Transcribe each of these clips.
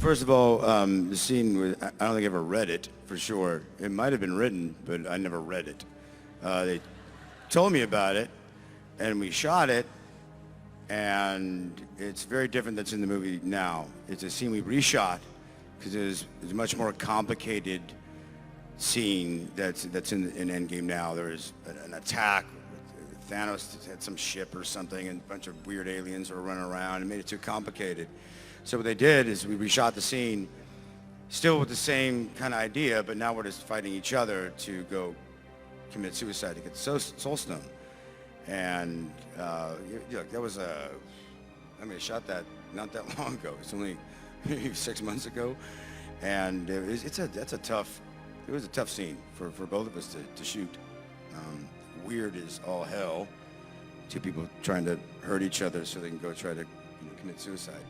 First of all, the scene was, I don't think I ever read it for sure. It might have been written, but I never read it. They told me about it, and we shot it, and it's very different that's in the movie now. It's a scene we reshot because it's a much more complicated scene that's in Endgame now. There's an attack. Thanos had some ship or something, and a bunch of weird aliens were running around and made it too complicated. So what they did is we reshot the scene, still with the same kind of idea, but now we're just fighting each other to go commit suicide to get the Soul Stone. And that was I shot that not that long ago. It's only maybe 6 months ago, and it was a tough scene for both of us to shoot. Weird as all hell. Two people trying to hurt each other so they can go try to commit suicide.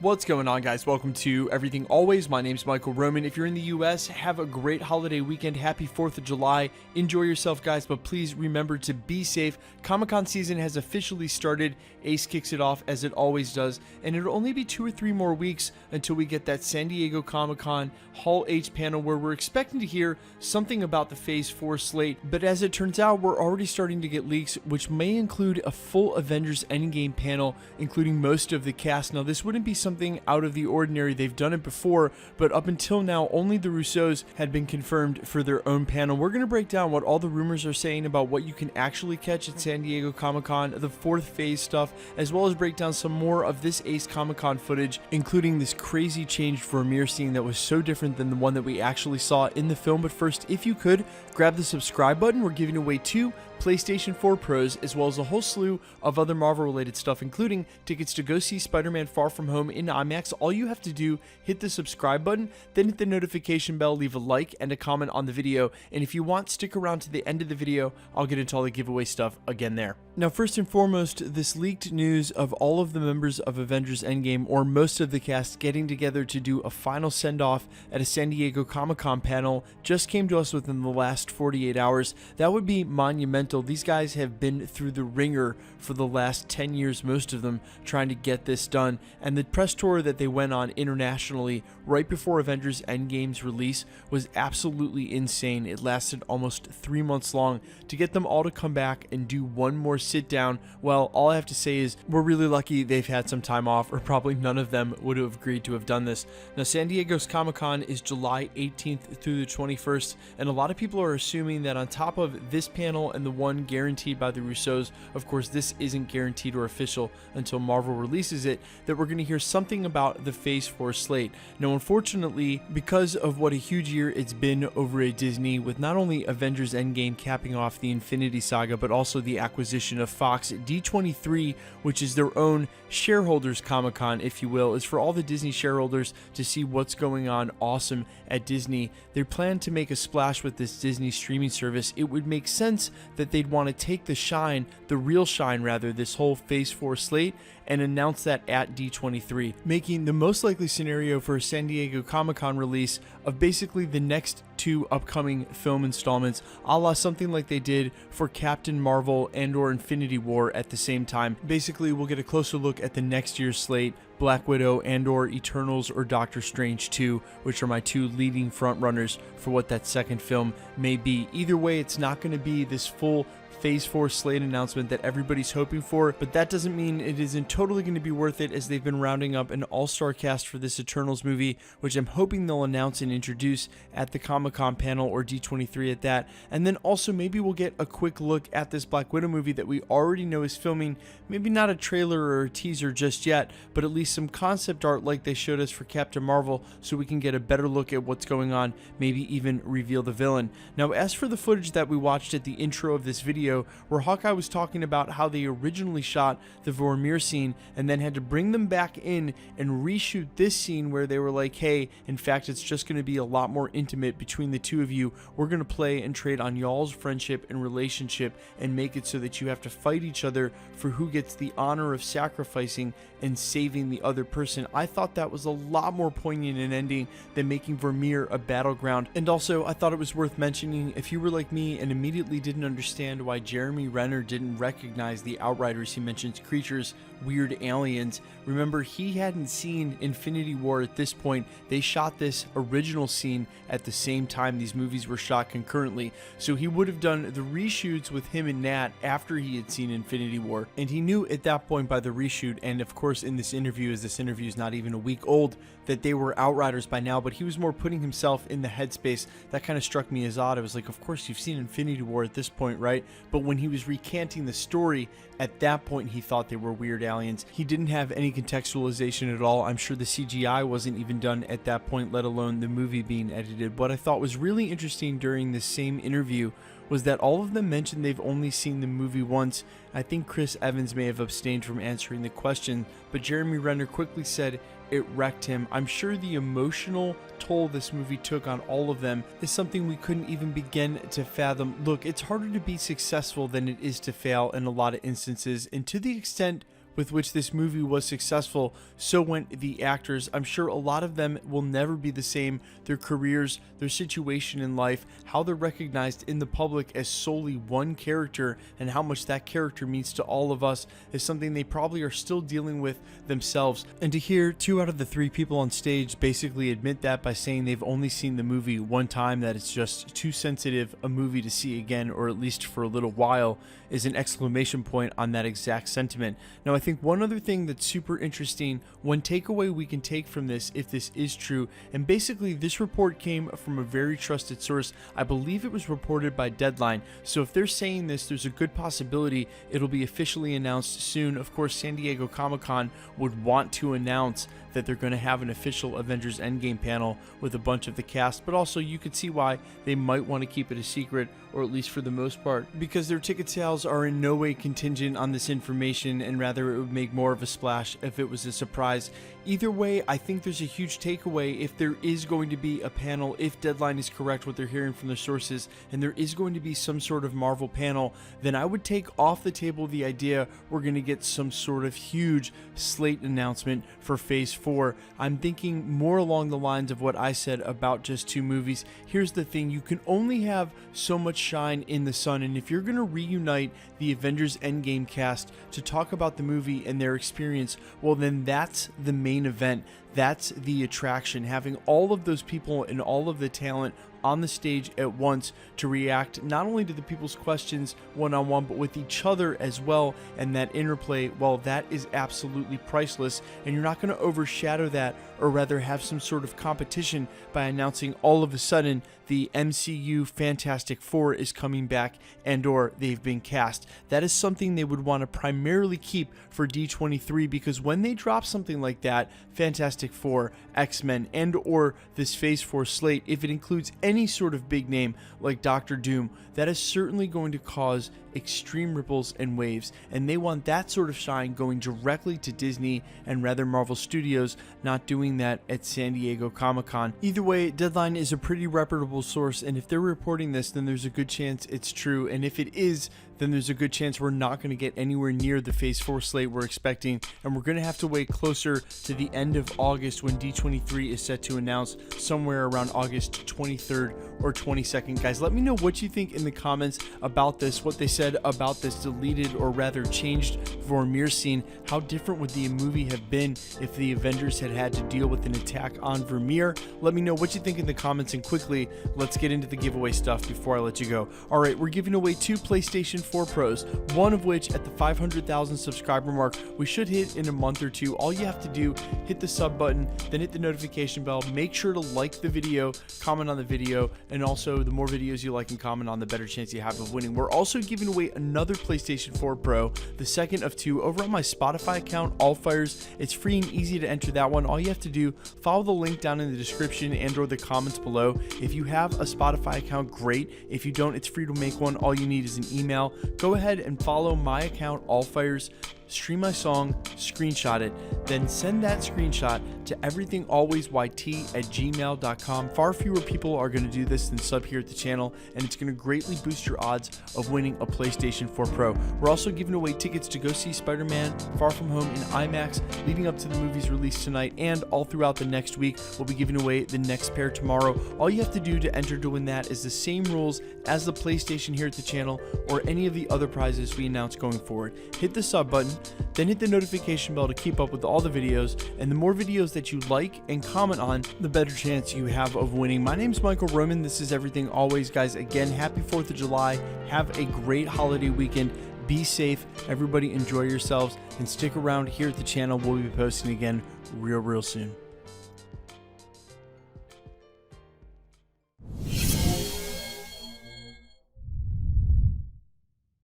What's going on, guys? Welcome to Everything Always. My name's Michael Roman. If you're in the US, have a great holiday weekend. Happy 4th of July. Enjoy yourself, guys, but please remember to be safe. Comic-Con season has officially started. Ace kicks it off as it always does, and it'll only be 2 or 3 more weeks until we get that San Diego Comic-Con Hall H panel where we're expecting to hear something about the Phase 4 slate, but as it turns out, we're already starting to get leaks, which may include a full Avengers Endgame panel, including most of the cast. Now, this wouldn't be something out of the ordinary. They've done it before, but up until now, only the Russos had been confirmed for their own panel. We're going to break down what all the rumors are saying about what you can actually catch at San Diego Comic-Con, the 4th phase stuff, as well as break down some more of this Ace Comic-Con footage, including this crazy changed Vermeer scene that was so different than the one that we actually saw in the film. But first, if you could, grab the subscribe button. We're giving away 2 PlayStation 4 Pros, as well as a whole slew of other Marvel-related stuff, including tickets to go see Spider-Man Far From Home in IMAX. All you have to do, hit the subscribe button, then hit the notification bell, leave a like and a comment on the video, and if you want, stick around to the end of the video. I'll get into all the giveaway stuff again there. Now, first and foremost, this leaked news of all of the members of Avengers Endgame, or most of the cast, getting together to do a final send-off at a San Diego Comic-Con panel just came to us within the last 48 hours. That would be monumental. These guys have been through the ringer for the last 10 years, most of them, trying to get this done. And the press tour that they went on internationally right before Avengers Endgame's release was absolutely insane. It lasted almost 3 months long. To get them all to come back and do one more sit down, well, all I have to say is we're really lucky they've had some time off, or probably none of them would have agreed to have done this. Now, San Diego's Comic-Con is July 18th through the 21st, and a lot of people are assuming that on top of this panel and the one guaranteed by the Russos, of course this isn't guaranteed or official until Marvel releases it, that we're going to hear something about the Phase 4 slate. Now, unfortunately, because of what a huge year it's been over at Disney, with not only Avengers Endgame capping off the Infinity Saga, but also the acquisition of Fox, D23, which is their own shareholders Comic-Con, if you will, is for all the Disney shareholders to see what's going on awesome at Disney. They plan to make a splash with this Disney streaming service. It would make sense that they'd want to take the shine, the real shine rather, this whole Phase 4 slate, and announce that at D23, making the most likely scenario for a San Diego Comic-Con release of basically the next 2 upcoming film installments, a la something like they did for Captain Marvel and or Infinity War at the same time. Basically, we'll get a closer look at the next year's slate, Black Widow and or Eternals or Doctor Strange 2, which are my 2 leading front runners for what that second film may be. Either way, it's not going to be this full Phase 4 slate announcement that everybody's hoping for, but that doesn't mean it isn't totally going to be worth it, as they've been rounding up an all-star cast for this Eternals movie, which I'm hoping they'll announce and introduce at the Comic-Con panel or D23 at that. And then also maybe we'll get a quick look at this Black Widow movie that we already know is filming. Maybe not a trailer or a teaser just yet, but at least some concept art like they showed us for Captain Marvel, so we can get a better look at what's going on, maybe even reveal the villain. Now, as for the footage that we watched at the intro of this video, where Hawkeye was talking about how they originally shot the Vermeer scene and then had to bring them back in and reshoot this scene where they were like, hey, in fact, it's just going to be a lot more intimate between the 2 of you. We're going to play and trade on y'all's friendship and relationship and make it so that you have to fight each other for who gets the honor of sacrificing and saving the other person. I thought that was a lot more poignant an ending than making Vermeer a battleground. And also, I thought it was worth mentioning, if you were like me and immediately didn't understand why why Jeremy Renner didn't recognize the Outriders. He mentions creatures, weird aliens. Remember, he hadn't seen Infinity War at this point. They shot this original scene at the same time. These movies were shot concurrently, so he would have done the reshoots with him and Nat after he had seen Infinity War, and he knew at that point by the reshoot, and of course in this interview, as this interview is not even a week old, that they were Outriders by now, but he was more putting himself in the headspace. That kind of struck me as odd. I was like, of course you've seen Infinity War at this point, right? But when he was recanting the story, at that point he thought they were weird aliens. He didn't have any contextualization at all. I'm sure the CGI wasn't even done at that point, let alone the movie being edited. What I thought was really interesting during this same interview was that all of them mentioned they've only seen the movie once. I think Chris Evans may have abstained from answering the question, but Jeremy Renner quickly said it wrecked him. I'm sure the emotional toll this movie took on all of them is something we couldn't even begin to fathom. Look, it's harder to be successful than it is to fail in a lot of instances, and to the extent with which this movie was successful, so went the actors. I'm sure a lot of them will never be the same. Their careers, their situation in life, how they're recognized in the public as solely one character, and how much that character means to all of us is something they probably are still dealing with themselves. And to hear 2 out of the 3 people on stage basically admit that by saying they've only seen the movie one time, that it's just too sensitive a movie to see again, or at least for a little while, is an exclamation point on that exact sentiment. Now, I think one other thing that's super interesting, one takeaway we can take from this, if this is true, and basically this report came from a very trusted source. I believe it was reported by Deadline, so if they're saying this, there's a good possibility it'll be officially announced soon. Of course, San Diego Comic-Con would want to announce that they're going to have an official Avengers Endgame panel with a bunch of the cast, but also you could see why they might want to keep it a secret, or at least for the most part, because their ticket sales are in no way contingent on this information, and rather it would make more of a splash if it was a surprise. Either way, I think there's a huge takeaway if there is going to be a panel, if Deadline is correct what they're hearing from their sources, and there is going to be some sort of Marvel panel, then I would take off the table the idea we're going to get some sort of huge slate announcement for Phase 4. I'm thinking more along the lines of what I said about just 2 movies. Here's the thing, you can only have so much shine in the sun, and if you're going to reunite the Avengers Endgame cast to talk about the movie and their experience, well then that's the main event. That's the attraction, having all of those people and all of the talent on the stage at once to react not only to the people's questions one-on-one, but with each other as well. And that interplay, well, that is absolutely priceless, and you're not going to overshadow that, or rather have some sort of competition by announcing all of a sudden the MCU Fantastic Four is coming back and or they've been cast. That is something they would want to primarily keep for D23, because when they drop something like that, Fantastic Four, X-Men, and or this Phase 4 slate, if it includes any sort of big name like Doctor Doom, that is certainly going to cause extreme ripples and waves, and they want that sort of shine going directly to Disney and rather Marvel Studios, not doing that at San Diego Comic-Con. Either way, Deadline is a pretty reputable source, and if they're reporting this, then there's a good chance it's true, and if it is, then there's a good chance we're not going to get anywhere near the Phase 4 slate we're expecting, and we're going to have to wait closer to the end of August when D23 is set to announce, somewhere around August 23rd or 22nd. Guys, let me know what you think in the comments about this, what they said about this deleted or rather changed Vormir scene. How different would the movie have been if the Avengers had had to deal with an attack on Vormir? Let me know what you think in the comments, and quickly, let's get into the giveaway stuff before I let you go. Alright, we're giving away 2 PlayStation 4 Pros, one of which at the 500,000 subscriber mark we should hit in a month or 2. All you have to do, hit the sub button, then hit the notification bell, make sure to like the video, comment on the video, and also the more videos you like and comment on, the better chance you have of winning. We're also giving away another PlayStation 4 Pro, the second of 2, over on my Spotify account, Allfires. It's free and easy to enter that one. All you have to do, follow the link down in the description and or the comments below. If you have a Spotify account, great. If you don't, it's free to make one. All you need is an email. Go ahead and follow my account, Allfires. stream my song, screenshot it, then send that screenshot to everythingalwaysYT@gmail.com. Far fewer people are going to do this than sub here at the channel, and it's going to greatly boost your odds of winning a PlayStation 4 Pro. We're also giving away tickets to go see Spider-Man Far From Home in IMAX leading up to the movie's release tonight, and all throughout the next week. We'll be giving away the next pair tomorrow. All you have to do to enter to win that is the same rules as the PlayStation here at the channel or any of the other prizes we announce going forward. Hit the sub button, then hit the notification bell to keep up with all the videos, and the more videos that you like and comment on, the better chance you have of winning. My name's Michael Roman. This is Everything Always, guys. Again, happy 4th of July. Have a great holiday weekend. Be safe. Everybody enjoy yourselves, and stick around here at the channel. We'll be posting again real soon.